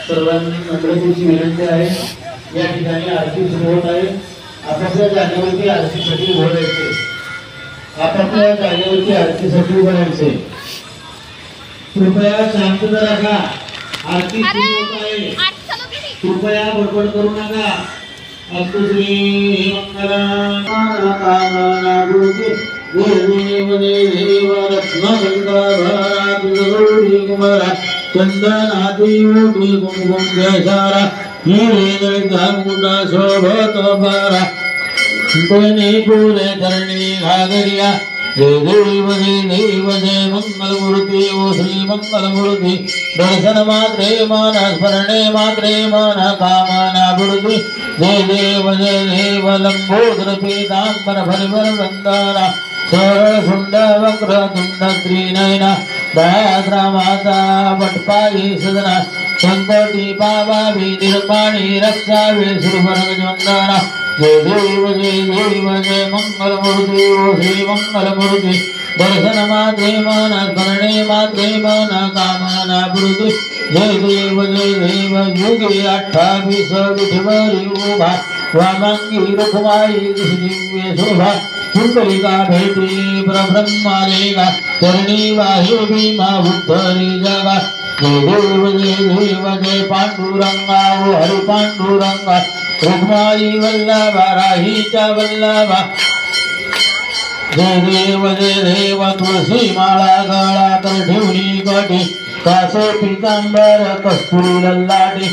सर्वांनी मंडळीची विनंती आहे, या ठिकाणी आरती सुरू होत आहे। आपापल्या जागेवरती आरतीसाठी उभं राहायचे, आपापल्या जागेवरती आरतीसाठी उभं राहायचे। कृपया शांतता राखा, आरती सुरू होत आहे, कृपया बडबड करू नका। अस्तु श्री चंदनादी कुमकुम केसारा हीरे शोभतोबारा पूरे चरणी घागरिया जय देव जय मंगल मूर्ति ओ श्री मंगल मूर्ति दर्शन मात्रे मन स्मरणे मात्रे मन कामना बुद्धि जय देव लंबोदर पीतांबर भरभर वंदना सरल सुंद वक्र तुंड त्रिनयना दयाद्रा माता पटपाई सदना संकटी पावा भी निर्माणी रक्षा वे सुरभरग वंदना जय देव जय मंगल मूर्ति ओ श्री मंगल मूर्ति दर्शन मात्रे मन स्मरणे मात्रे मन कामना बुद्धि जय देव युगे 28 विठवरी उभा वामांगी रुखमाई दिव्य शोभा सुंदरिका भेटी ब्रह्मालेगा चरणी वाहि भीमा बुद्धरी जगा जय देव जय पांडुरंगा ओ हरि पांडुरंगा रुक्माई वल्लभा राहीचा वल्लभा जय देव तुळसी माळा गळा कर ठेवली काठी कासे पीतांबर कस्तुरी ललाटी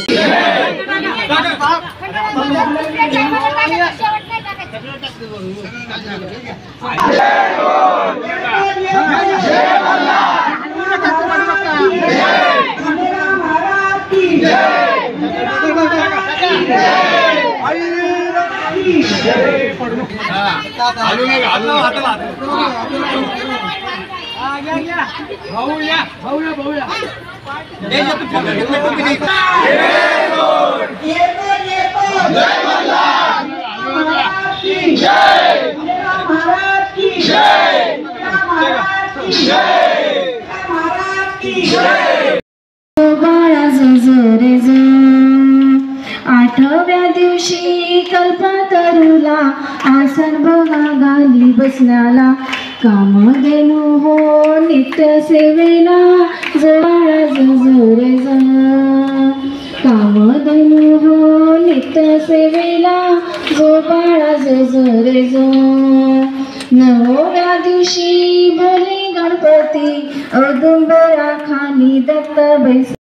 आठव्या दिवशी कल्पतरुला आसन बघा गाली बसण्याला कामधेनु हो नित्य सेवेला जवळ जरे कामधेनु हो नित्य सेवेला गोपाळा जरे नवव्या दिवशी भोले गणपती औदुंबरा खाली दत्त बैस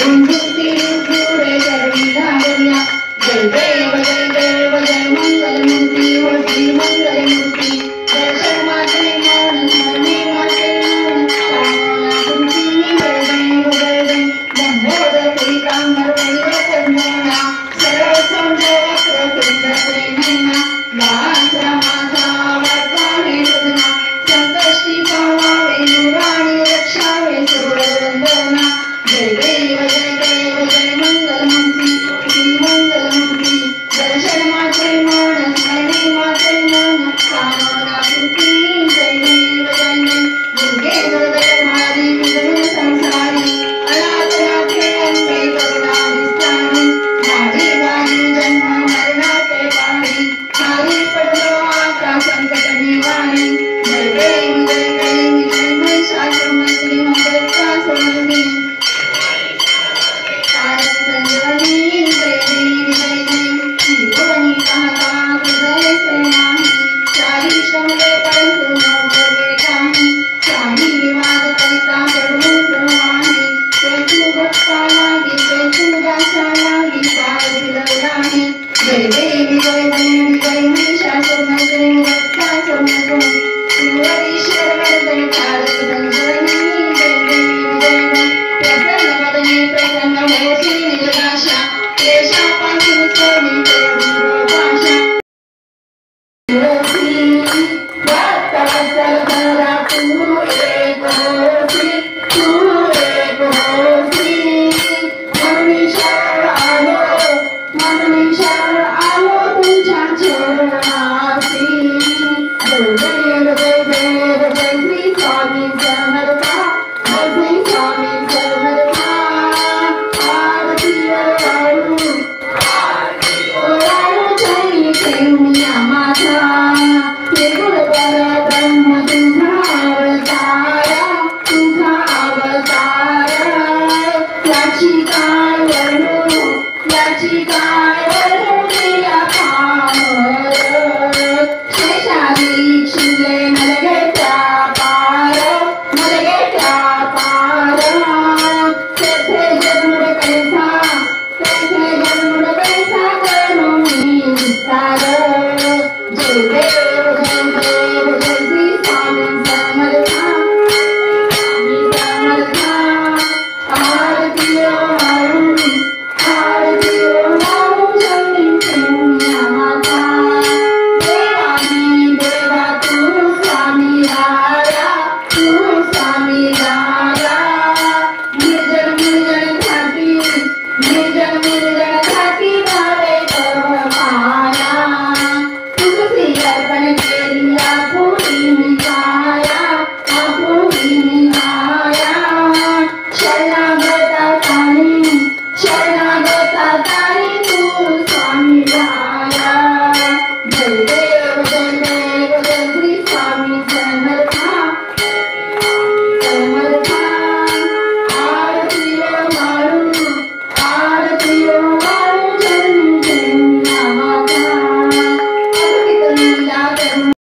Hey,